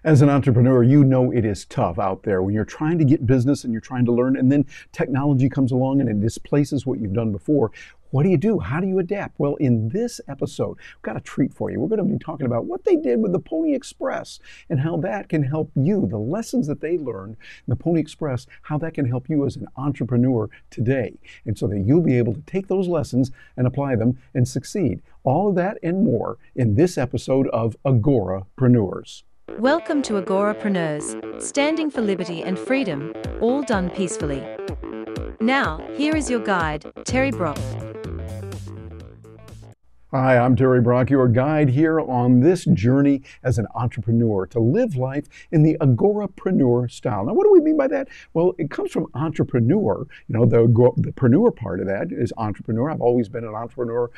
As an entrepreneur, you know it is tough out there when you're trying to get business and you're trying to learn, and then technology comes along and it displaces what you've done before. What do you do? How do you adapt? Well, in this episode, we've got a treat for you. We're going to be talking about what they did with the Pony Express and how that can help you, the lessons that they learned in the Pony Express, how that can help you as an entrepreneur today. And so that you'll be able to take those lessons and apply them and succeed. All of that and more in this episode of Agorapreneurs. Welcome to Agorapreneurs, standing for liberty and freedom, all done peacefully. Now, here is your guide, Terry Brock. Hi, I'm Terry Brock, your guide here on this journey as an entrepreneur to live life in the agorapreneur style. Now, what do we mean by that? Well, it comes from entrepreneur. You know, the preneur part of that is entrepreneur. I've always been an entrepreneur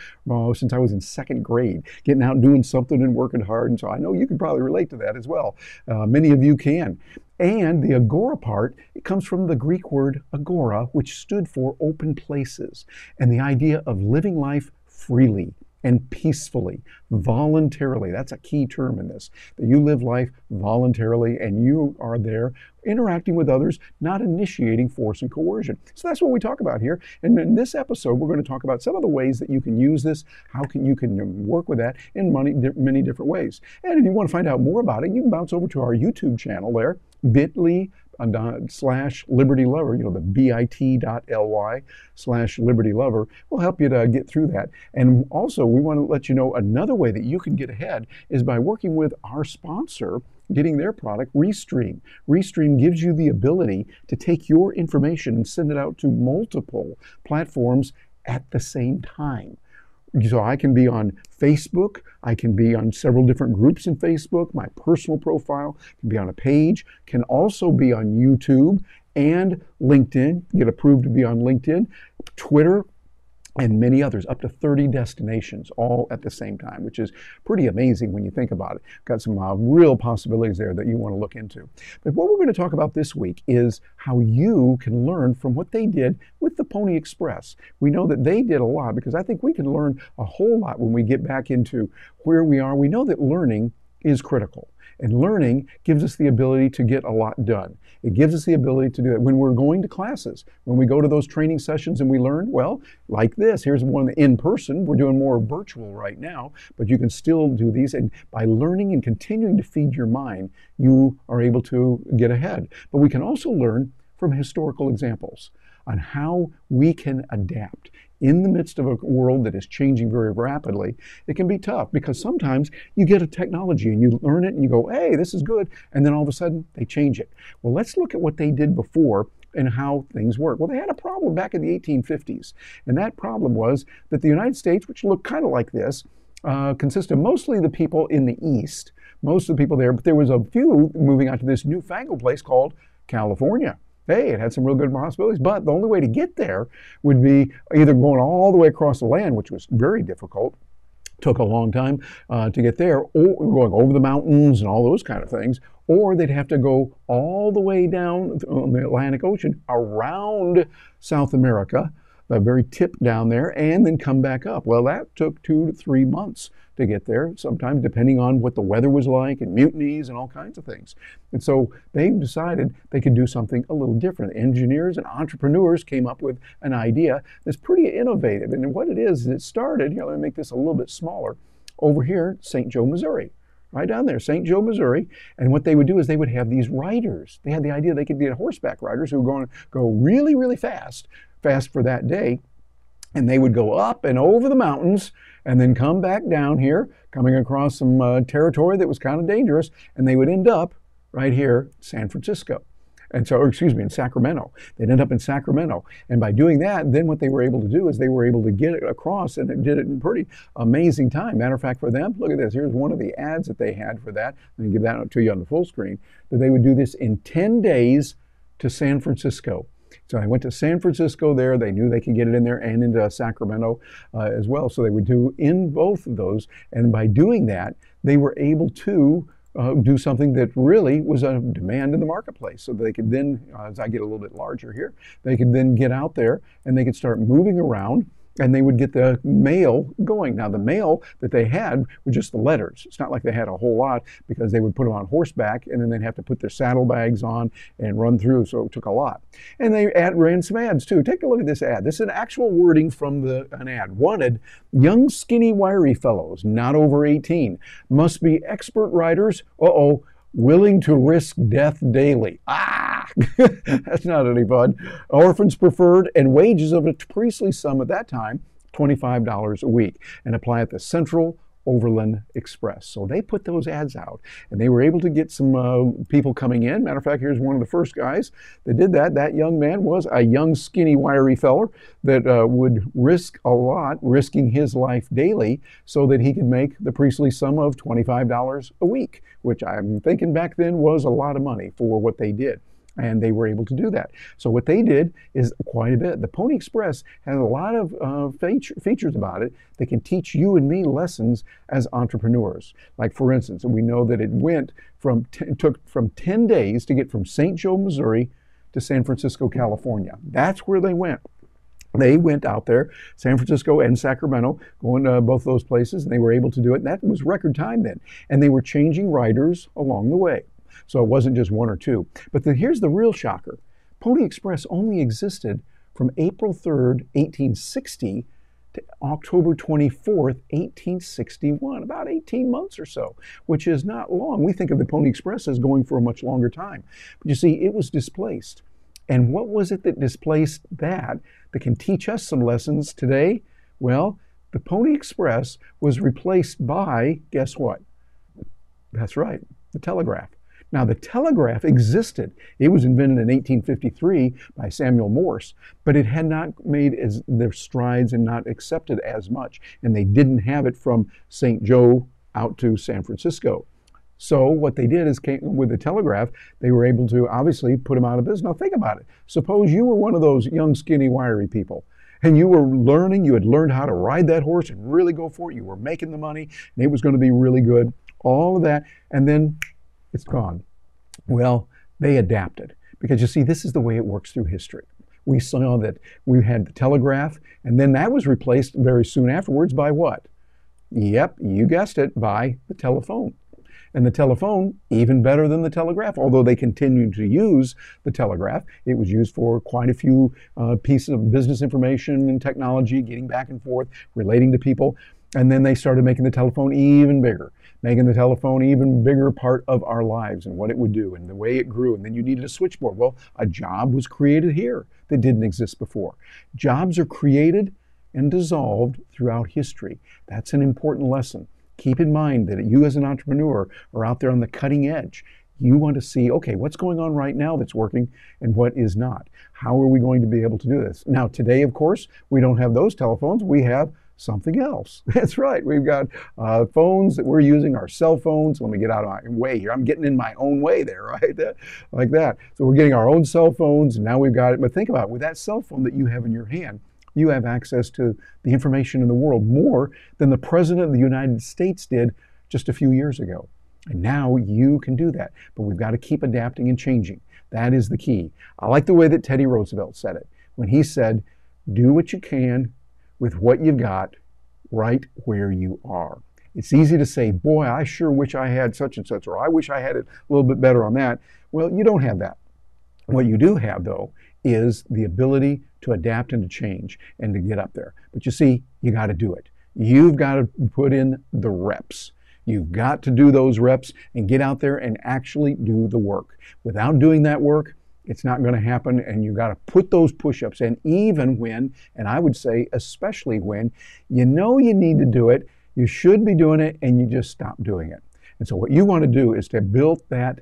since I was in second grade, getting out and doing something and working hard. And so I know you can probably relate to that as well. Many of you can. And the agora part, it comes from the Greek word agora, which stood for open places, and the idea of living life freely and peacefully, voluntarily. That's a key term in this, that you live life voluntarily and you are there interacting with others, not initiating force and coercion. So that's what we talk about here. And in this episode, we're going to talk about some of the ways that you can use this, how you can work with that in many different ways. And if you want to find out more about it, you can bounce over to our YouTube channel there, bit.ly/Liberty Lover, the bit.ly/Liberty Lover will help you to get through that. And also, we want to let you know another way that you can get ahead is by working with our sponsor, getting their product, Restream. Restream gives you the ability to take your information and send it out to multiple platforms at the same time. So I can be on Facebook, I can be on several different groups in Facebook, my personal profile can be on a page, can also be on YouTube and LinkedIn, get approved to be on LinkedIn, Twitter, and many others, up to 30 destinations all at the same time, which is pretty amazing when you think about it. Got some real possibilities there that you want to look into. But what we're going to talk about this week is how you can learn from what they did with the Pony Express. We know that they did a lot because I think we can learn a whole lot when we get back into where we are. We know that learning is critical. And learning gives us the ability to get a lot done. It gives us the ability to do it when we're going to classes, when we go to those training sessions and we learn, well, like this, here's one in person. We're doing more virtual right now, but you can still do these. And by learning and continuing to feed your mind, you are able to get ahead. But we can also learn from historical examples on how we can adapt. In the midst of a world that is changing very rapidly, it can be tough because sometimes you get a technology and you learn it and you go, hey, this is good, and then all of a sudden they change it. Well, let's look at what they did before and how things work. Well, they had a problem back in the 1850s, and that problem was that the United States, which looked kind of like this, consisted of mostly the people in the East, most of the people there, but there was a few moving out to this newfangled place called California. Hey, it had some real good possibilities, but the only way to get there would be either going all the way across the land, which was very difficult, took a long time to get there, or going over the mountains and all those kind of things, or they'd have to go all the way down on the Atlantic Ocean around South America, the very tip down there, and then come back up. Well, that took 2 to 3 months to get there, sometimes depending on what the weather was like and mutinies and all kinds of things. And so they decided they could do something a little different. Engineers and entrepreneurs came up with an idea that's pretty innovative. And what it is, it started, let me make this a little bit smaller, over here, St. Joe, Missouri. Right down there, St. Joe, Missouri. And what they would do is they would have these riders. They had the idea they could get horseback riders who were going to go really, really fast for that day. And they would go up and over the mountains and then come back down here, coming across some territory that was kind of dangerous, and they would end up right here, San Francisco. And so, in Sacramento. They'd end up in Sacramento. And by doing that, then what they were able to do is they were able to get it across, and it did it in pretty amazing time. Matter of fact, for them, look at this. Here's one of the ads that they had for that. Let me give that to you on the full screen. That they would do this in 10 days to San Francisco. So I went to San Francisco there. They knew they could get it in there and into Sacramento as well. So they would do in both of those. And by doing that, they were able to do something that really was a demand in the marketplace. So they could then, as I get a little bit larger here, they could then get out there and they could start moving around and they would get the mail going. Now, the mail that they had were just the letters. It's not like they had a whole lot, because they would put them on horseback, and then they'd have to put their saddlebags on and run through, so it took a lot. And they ran some ads too. Take a look at this ad. This is an actual wording from an ad. Wanted, young, skinny, wiry fellows, not over 18, must be expert riders, willing to risk death daily. That's not any fun. Orphans preferred, and wages of a priestly sum at that time, $25 a week, and apply at the Central Overland Express. So they put those ads out, and they were able to get some people coming in. Matter of fact, here's one of the first guys that did that. That young man was a young, skinny, wiry feller that would risk a lot, risking his life daily, so that he could make the priestly sum of $25 a week, which I'm thinking back then was a lot of money for what they did. And they were able to do that. So what they did is quite a bit. The Pony Express has a lot of features about it that can teach you and me lessons as entrepreneurs. Like, for instance, we know that it took from 10 days to get from St. Joe, Missouri to San Francisco, California. That's where they went. They went out there, San Francisco and Sacramento, going to both those places, and they were able to do it. And that was record time then. And they were changing riders along the way. So it wasn't just one or two. But here's the real shocker. Pony Express only existed from April 3rd, 1860 to October 24th, 1861, about 18 months or so, which is not long. We think of the Pony Express as going for a much longer time. But you see, it was displaced. And what was it that displaced that can teach us some lessons today? Well, the Pony Express was replaced by, guess what? That's right, the telegraph. Now, the telegraph existed. It was invented in 1853 by Samuel Morse, but it had not made their strides and not accepted as much. And they didn't have it from St. Joe out to San Francisco. So what they did is, with the telegraph, they were able to obviously put them out of business. Now, think about it. Suppose you were one of those young, skinny, wiry people, and you had learned how to ride that horse and really go for it. You were making the money, and it was going to be really good. All of that, and then it's gone. Well, they adapted, because you see, this is the way it works through history. We saw that we had the telegraph, and then that was replaced very soon afterwards by what? Yep, you guessed it, by the telephone. And the telephone, even better than the telegraph, although they continued to use the telegraph. It was used for quite a few pieces of business information and technology, getting back and forth, relating to people. And then they started making the telephone even bigger, making the telephone even bigger part of our lives and what it would do and the way it grew. And then you needed a switchboard. Well, a job was created here that didn't exist before. Jobs are created and dissolved throughout history. That's an important lesson. Keep in mind that you as an entrepreneur are out there on the cutting edge. You want to see, okay, what's going on right now that's working and what is not? How are we going to be able to do this? Now, today, of course, we don't have those telephones. We have something else. That's right. We've got phones that we're using, our cell phones. Let me get out of my way here. I'm getting in my own way there, right? Like that. So we're getting our own cell phones, and now we've got it. But think about it. With that cell phone that you have in your hand, you have access to the information in the world more than the President of the United States did just a few years ago. And now you can do that. But we've got to keep adapting and changing. That is the key. I like the way that Teddy Roosevelt said it when he said, do what you can with what you've got right where you are. It's easy to say, boy, I sure wish I had such and such, or I wish I had it a little bit better on that. Well, you don't have that. What you do have, though, is the ability to adapt and to change and to get up there. But you see, you got to do it. You've got to put in the reps. You've got to do those reps and get out there and actually do the work. Without doing that work, it's not going to happen, and you've got to put those push-ups in, even when, and I would say especially when, you know you need to do it, you should be doing it, and you just stop doing it. And so what you want to do is to build that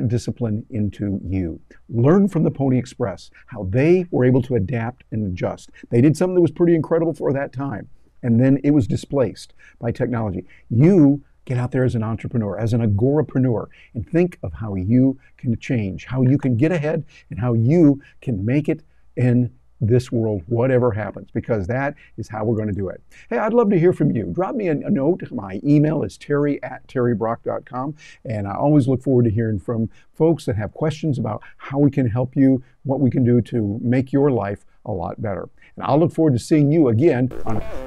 discipline into you. Learn from the Pony Express, how they were able to adapt and adjust. They did something that was pretty incredible for that time, and then it was displaced by technology. You get out there as an entrepreneur, as an agorapreneur, and think of how you can change, how you can get ahead, and how you can make it in this world, whatever happens, because that is how we're going to do it. Hey, I'd love to hear from you. Drop me a note. My email is terry@terrybrock.com, and I always look forward to hearing from folks that have questions about how we can help you, what we can do to make your life a lot better. And I'll look forward to seeing you again.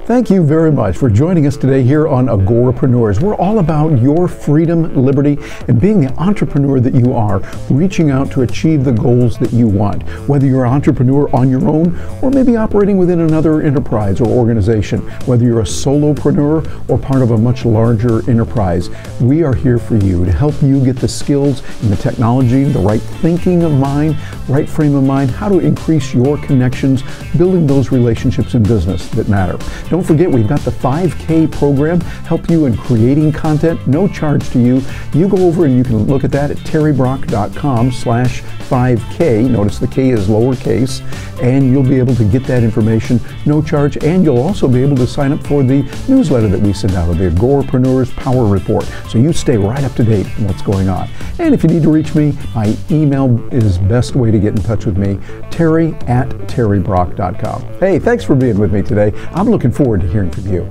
Thank you very much for joining us today here on Agorapreneurs. We're all about your freedom, liberty, and being the entrepreneur that you are, reaching out to achieve the goals that you want. Whether you're an entrepreneur on your own or maybe operating within another enterprise or organization, whether you're a solopreneur or part of a much larger enterprise, we are here for you to help you get the skills and the technology, the right thinking of mind, right frame of mind, how to increase your connections, building those relationships in business that matter. Don't forget, we've got the 5K program, help you in creating content, no charge to you. You go over and you can look at that at terrybrock.com/5K. Notice the K is lowercase, and you'll be able to get that information, no charge, and you'll also be able to sign up for the newsletter that we send out, the Agorapreneurs Power Report, so you stay right up to date on what's going on. And if you need to reach me, my email is the best way to get in touch with me, terry@terrybrock.com. Hey, thanks for being with me today. I'm looking forward to hearing from you.